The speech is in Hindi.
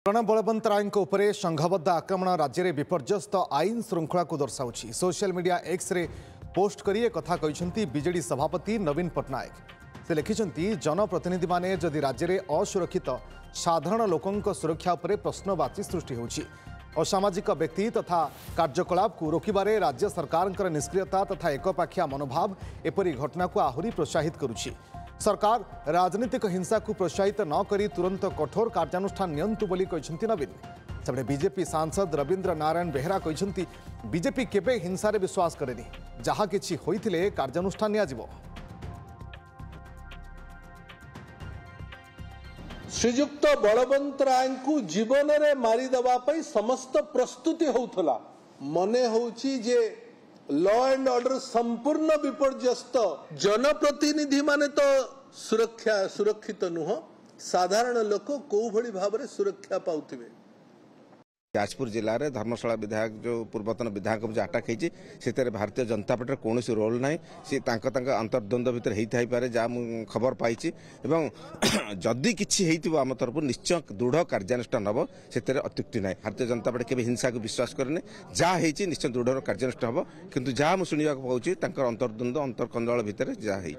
प्रणब बलवंतराय उपरे संघबद्ध आक्रमण राज्य में विपर्यस्त आईन श्रृंखला को दर्शाऊँ। Social media X repost कर कथा कहते बीजेडी सभापति नवीन पट्टनायक। से लिखिं जनप्रतिनिधि माने जदि राज्य में असुरक्षित साधारण लोकों सुरक्षा उपरे प्रश्नवाची सृष्टि होउछि। असामाजिक व्यक्ति तथा कार्यकलाप को रोकबारे राज्य सरकार निष्क्रियता तथा एकपाखिया मनोभाव एपरी घटना को आहरी प्रोत्साहित करुछि। सरकार राजनीतिक हिंसा को प्रोत्साहित न करी तुरंत कठोर कार्यानुष्ठान नियंतु बोली कहते नवीन। सेबडे बीजेपी सांसद रवींद्र नारायण बेहेरा कहते बीजेपी केबे हिंसा रे विश्वास करेनी, जहा किछि होइथिले कार्यानुष्ठान नियाजिबो। श्रीजुक्त बलवंतराय को जीवन रे मारी दबा पई समस्त प्रस्तुति होउथला। मने होउछि जे लॉ एंड ऑर्डर संपूर्ण विपर्यस्त। जनप्रतिनिधि माने तो सुरक्षित नुह, साधारण लोक को भली भाव रे सुरक्षा पाउथिबे। जाजपुर जिले में धर्मशाला विधायक जो पूर्वतन विधायक जो अटैक होती से भारतीय जनता पार्टी कौन रोल ना सी अंतर्द्वंद भितर होता पारे जहाँ खबर पाई। जदि किसी आम तरफ निश्चय दृढ़ कार्यानुष्ठान हम से अत्युक्ति ना। भारतीय जनता पार्टी केवल हिंसा को विश्वास करे जहाँ निश्चय दृढ़ कार्यानुष्ठान हम, किंतु जहाँ मुझे शुणा पाऊँ अंतर्द्वंद अंतर्कंदल भितर जहाँ।